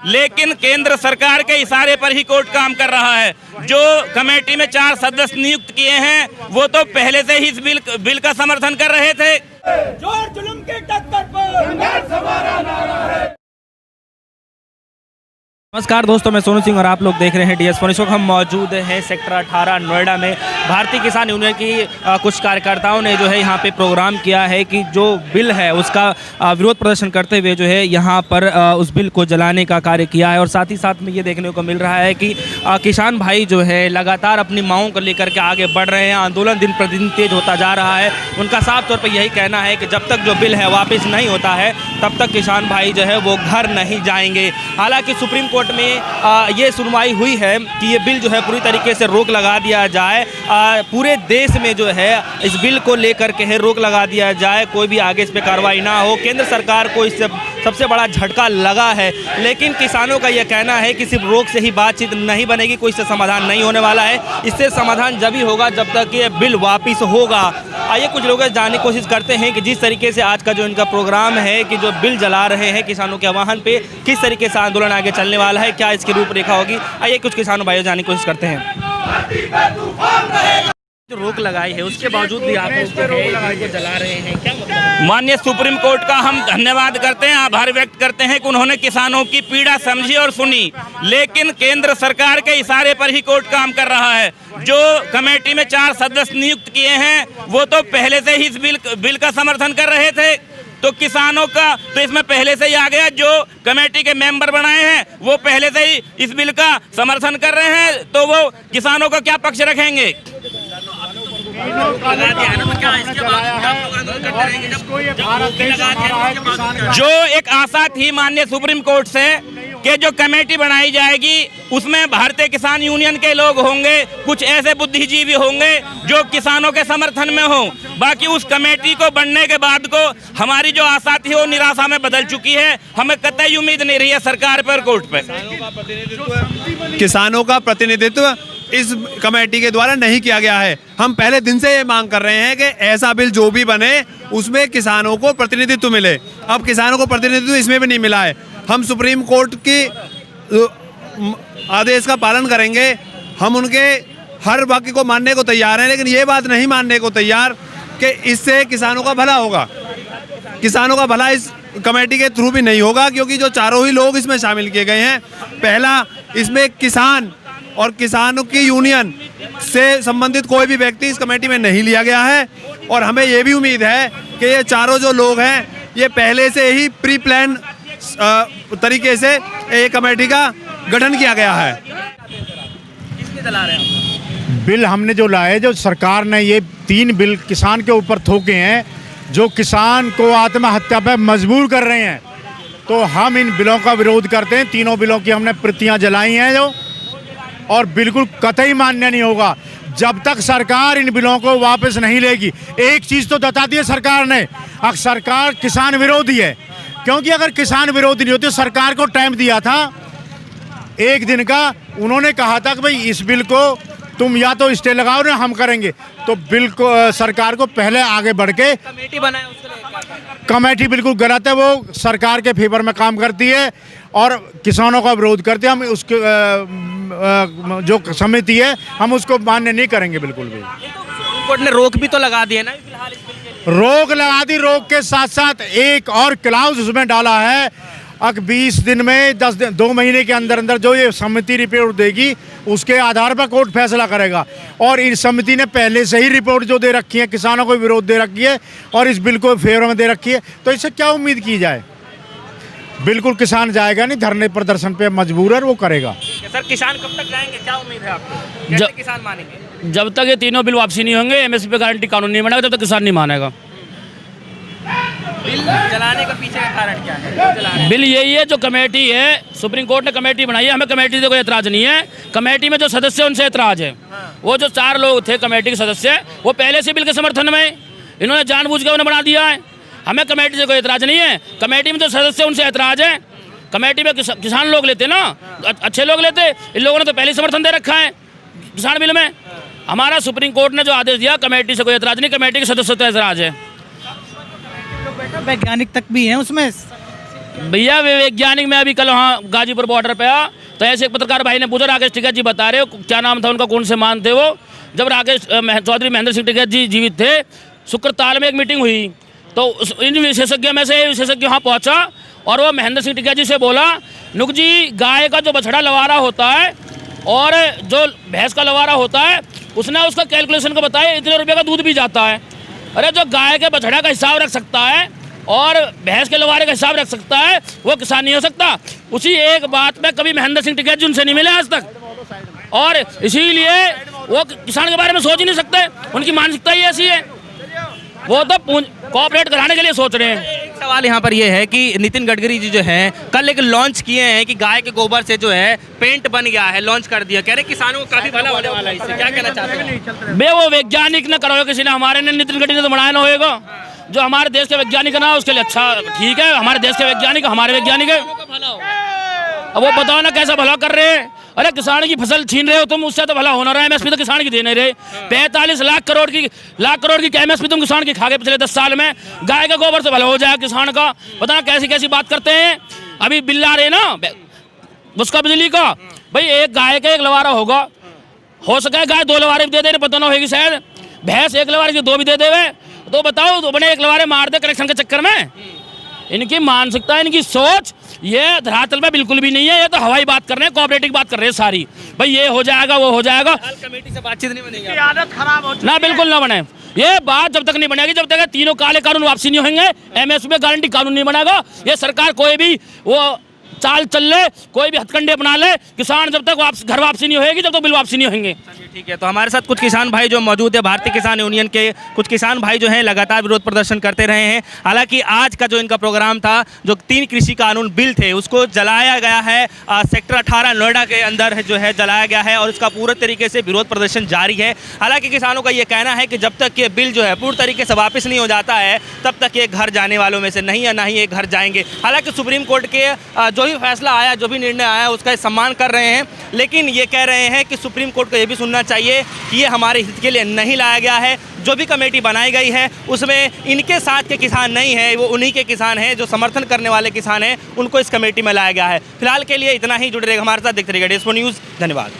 लेकिन केंद्र सरकार के इशारे पर ही कोर्ट काम कर रहा है। जो कमेटी में 4 सदस्य नियुक्त किए हैं वो तो पहले से ही इस बिल का समर्थन कर रहे थे। जोर जुल्म के टक्कर पर संघर्ष हमारा नारा है। नमस्कार दोस्तों, मैं सोनू सिंह और आप लोग देख रहे हैं DS फोन। इस वक्त हम मौजूद हैं सेक्टर 18 नोएडा में। भारतीय किसान यूनियन की कुछ कार्यकर्ताओं ने जो है यहाँ पे प्रोग्राम किया है कि जो बिल है उसका विरोध प्रदर्शन करते हुए जो है यहाँ पर उस बिल को जलाने का कार्य किया है। और साथ ही साथ में ये देखने को मिल रहा है कि किसान भाई जो है लगातार अपनी मांगों को लेकर के आगे बढ़ रहे हैं। आंदोलन दिन प्रतिदिन तेज होता जा रहा है। उनका साफ तौर पर यही कहना है कि जब तक जो बिल है वापस नहीं होता है तब तक किसान भाई जो है वो घर नहीं जाएंगे। हालांकि सुप्रीम कोर्ट में ये सुनवाई हुई है कि ये बिल जो है पूरी तरीके से रोक लगा दिया जाए। पूरे देश में जो है इस बिल को लेकर के है रोक लगा दिया जाए, कोई भी आगे इस पर कार्रवाई ना हो। केंद्र सरकार को इससे सबसे बड़ा झटका लगा है, लेकिन किसानों का यह कहना है कि सिर्फ रोक से ही बातचीत नहीं बनेगी, कोई इससे समाधान नहीं होने वाला है। इससे समाधान जब ही होगा जब तक ये बिल वापस होगा। आइए कुछ लोग जानने की कोशिश करते हैं कि जिस तरीके से आज का जो इनका प्रोग्राम है कि जो बिल जला रहे हैं किसानों के आह्वान पे, किस तरीके से आंदोलन आगे चलने वाला है, क्या इसकी रूपरेखा होगी। आइए कुछ किसानों भाइयों जानने की कोशिश करते हैं। जो रोक लगाई है उसके बावजूद भी आप लोग जला रहे हैं, क्या मतलब? माननीय सुप्रीम कोर्ट का हम धन्यवाद करते हैं, आभार व्यक्त करते हैं कि उन्होंने किसानों की पीड़ा समझी और सुनी। लेकिन केंद्र सरकार के इशारे पर ही कोर्ट काम कर रहा है। जो कमेटी में 4 सदस्य नियुक्त किए हैं वो तो पहले से ही इस बिल का समर्थन कर रहे थे। तो किसानों का तो इसमें पहले से ही आ गया। जो कमेटी के मेंबर बनाए हैं वो पहले से ही इस बिल का समर्थन कर रहे हैं, तो वो किसानों का क्या पक्ष रखेंगे? जो एक आशा थी माननीय सुप्रीम कोर्ट से कि जो कमेटी बनाई जाएगी उसमें भारतीय किसान यूनियन के लोग होंगे, कुछ ऐसे बुद्धिजीवी होंगे जो किसानों के समर्थन में हों। बाकी उस कमेटी को बनने के बाद को हमारी जो आशा थी वो निराशा में बदल चुकी है। हमें कतई उम्मीद नहीं रही है सरकार पर, कोर्ट पर। किसानों का प्रतिनिधित्व इस कमेटी के द्वारा नहीं किया गया है। हम पहले दिन से ये मांग कर रहे हैं कि ऐसा बिल जो भी बने उसमें किसानों को प्रतिनिधित्व मिले। अब किसानों को प्रतिनिधित्व इसमें भी नहीं मिला है। हम सुप्रीम कोर्ट की आदेश का पालन करेंगे। हम उनके हर वाक्य को मानने को तैयार हैं, लेकिन ये बात नहीं मानने को तैयार कि इससे किसानों का भला होगा। किसानों का भला इस कमेटी के थ्रू भी नहीं होगा, क्योंकि जो चारों ही लोग इसमें शामिल किए गए हैं, पहला इसमें किसान और किसानों की यूनियन से संबंधित कोई भी व्यक्ति इस कमेटी में नहीं लिया गया है। और हमें ये भी उम्मीद है कि ये चारों जो लोग हैं ये पहले से ही प्री प्लान तरीके से ये कमेटी का गठन किया गया है। किसके जला रहे हैं? बिल हमने जो लाए, जो सरकार ने ये 3 बिल किसान के ऊपर थोके हैं जो किसान को आत्महत्या पर मजबूर कर रहे हैं, तो हम इन बिलों का विरोध करते हैं। तीनों बिलों की हमने प्रतियां जलाई हैं जो, और बिल्कुल कतई मान्य नहीं होगा जब तक सरकार इन बिलों को वापस नहीं लेगी। एक चीज़ तो बता दी है सरकार ने, अब सरकार किसान विरोधी है, क्योंकि अगर किसान विरोधी नहीं होती तो सरकार को टाइम दिया था 1 दिन का। उन्होंने कहा था कि भाई इस बिल को तुम या तो स्टे लगाओ ना हम करेंगे, तो बिल को सरकार को पहले आगे बढ़ के कमेटी बनाए उसके कमेटी बिल्कुल गलत है। वो सरकार के फेवर में काम करती है और किसानों का विरोध करते हैं। हम उसके जो समिति है हम उसको मान्य नहीं करेंगे बिल्कुल भी। सुप्रीम कोर्ट ने रोक भी तो लगा दी है ना फिलहाल इस बिल के लिए। रोक लगा दी, रोक के साथ साथ एक और क्लाउज उसमें डाला है, अब 20 दिन में 10 दिन 2 महीने के अंदर अंदर जो ये समिति रिपोर्ट देगी उसके आधार पर कोर्ट फैसला करेगा। और इस समिति ने पहले से ही रिपोर्ट जो दे रखी है, किसानों को विरोध दे रखी है और इस बिल को फेवर में दे रखी है, तो इससे क्या उम्मीद की जाए? बिल्कुल किसान जाएगा नहीं, धरने प्रदर्शन पे मजबूर है, वो करेगा। सर किसान कब तक जाएंगे, क्या उम्मीद है आपको? कैसे किसान मानेंगे? जब तक ये तीनों बिल वापसी नहीं होंगे, MSP पे गारंटी कानून नहीं बनेगा, तब तक किसान नहीं मानेगा। बिल जलाने का पीछे का कारण क्या है? बिल यही है, जो कमेटी है, सुप्रीम कोर्ट ने कमेटी बनाई है, हमें कमेटी से कोई एतराज़ नहीं है। कमेटी में जो सदस्य उनसे एतराज़ है। वो जो 4 लोग थे कमेटी के सदस्य, वो पहले से बिल के समर्थन में, इन्होंने जानबूझ के उन्हें बना दिया है। हमें कमेटी से कोई एतराज़ नहीं है। कमेटी में जो सदस्य उनसे एतराज़ है। कमेटी में किसान लोग लेते ना, अच्छे लोग लेते, इन लोगों ने तो पहले समर्थन दे रखा है किसान बिल में। हमारा सुप्रीम कोर्ट ने जो आदेश दिया, कमेटी से कोई एतराज़ नहीं, कमेटी के सदस्यों से एतराज़ है। वैज्ञानिक तक भी हैं उसमें, भैया वे वैज्ञानिक, मैं अभी कल वहाँ गाजीपुर बॉर्डर पे आया तो ऐसे एक पत्रकार भाई ने पूछा, राकेश टिकैत जी बता रहे हो, क्या नाम था उनका, कौन से मान थे वो? जब राकेश चौधरी महेंद्र सिंह टिकैत जी जीवित थे, शुक्रताल में एक मीटिंग हुई तो इन विशेषज्ञ में से विशेषज्ञ वहाँ पहुँचा और वो महेंद्र सिंह टिकैत जी से बोला, नुक जी गाय का जो बछड़ा लवारा होता है और जो भैंस का लवारा होता है, उसने उसका कैलकुलेशन को बताया इतने रुपये का दूध भी जाता है। अरे जो गाय के बछड़ा का हिसाब रख सकता है और भैंस के लवारे का हिसाब रख सकता है वो किसान नहीं हो सकता। उसी एक बात पे कभी महेंद्र सिंह टिकैत जी उनसे नहीं मिले आज तक और इसीलिए वो किसान के बारे में सोच ही नहीं सकते, उनकी मानसिकता ही ऐसी है, वो तो कोऑपरेट कराने के लिए सोच रहे हैं। एक सवाल यहाँ पर ये है कि नितिन गडकरी जी जो हैं कल एक लॉन्च किए हैं कि गाय के गोबर से जो है पेंट बन गया है, लॉन्च कर दिया, कह रहे किसानों को काफी भला होने वाला है, इससे क्या कहना चाहते हैं? बे वो वैज्ञानिक न करो किसी ने, हमारे ने नितिन गडकरी ने तो बनाया ना होएगा, जो हमारे देश के वैज्ञानिक ना उसके लिए अच्छा ठीक है, हमारे देश के वैज्ञानिक हमारे वैज्ञानिक है, अब वो बताओ ना कैसा भला कर रहे हैं। अरे किसान की फसल छीन रहे हो तुम, उससे तो भला होना रहा है, एमएसपी तो किसान की दे नहीं रहे। 45 लाख करोड़ की एमएसपी तुम किसान की खा गए पिछले 10 साल में, गाय के गोबर से भला हो जाए किसान का, पता ना कैसी कैसी बात करते हैं। अभी बिल आ रहे ना उसका बिजली का, भाई एक गाय का एक लवारा होगा, हो सके गाय 2 लवारे भी दे दे, पता ना होगी शायद, भैंस 1 लवारे की 2 भी दे देवे, तो बताओ तो बने 1 लवारे मार दे कनेक्शन के चक्कर में। इनकी मानसिकता, इनकी सोच ये धरातल में बिल्कुल भी नहीं है, ये तो हवाई बात कर रहे हैं, कोऑपरेटिव बात कर रहे हैं सारी, भाई ये हो जाएगा वो हो जाएगा। कमेटी से बातचीत नहीं बनेगी, आदत खराब हो ना बिल्कुल ना बने, ये बात जब तक नहीं बनेगी, जब तक तीनों काले कानून वापसी नहीं होंगे, एमएसपी में गारंटी कानून नहीं बनेगा, ये सरकार कोई भी वो चाल चल ले, कोई भी हथकंडे अपना ले, किसान जब तक घर वापसी नहीं होगी, जब तक बिल वापसी नहीं होंगे। ठीक है, तो हमारे साथ कुछ किसान भाई जो मौजूद है, भारतीय किसान यूनियन के कुछ किसान भाई जो हैं लगातार विरोध प्रदर्शन करते रहे हैं। हालांकि आज का जो इनका प्रोग्राम था, जो 3 कृषि कानून बिल थे उसको जलाया गया है, सेक्टर 18 नोएडा के अंदर जो है जलाया गया है और इसका पूरे तरीके से विरोध प्रदर्शन जारी है। हालांकि किसानों का ये कहना है कि जब तक ये बिल जो है पूर्ण तरीके से वापस नहीं हो जाता है तब तक ये घर जाने वालों में से नहीं है, ना ही ये घर जाएंगे। हालांकि सुप्रीम कोर्ट के जो भी फैसला आया, जो भी निर्णय आया उसका सम्मान कर रहे हैं, लेकिन ये कह रहे हैं कि सुप्रीम कोर्ट को ये भी सुनना चाहिए कि ये हमारे हित के लिए नहीं लाया गया है। जो भी कमेटी बनाई गई है उसमें इनके साथ के किसान नहीं है, वो उन्हीं के किसान हैं जो समर्थन करने वाले किसान हैं, उनको इस कमेटी में लाया गया है। फिलहाल के लिए इतना ही, जुड़े रहिएगा हमारे साथ, देखते रहिएगा DS4 न्यूज़। धन्यवाद।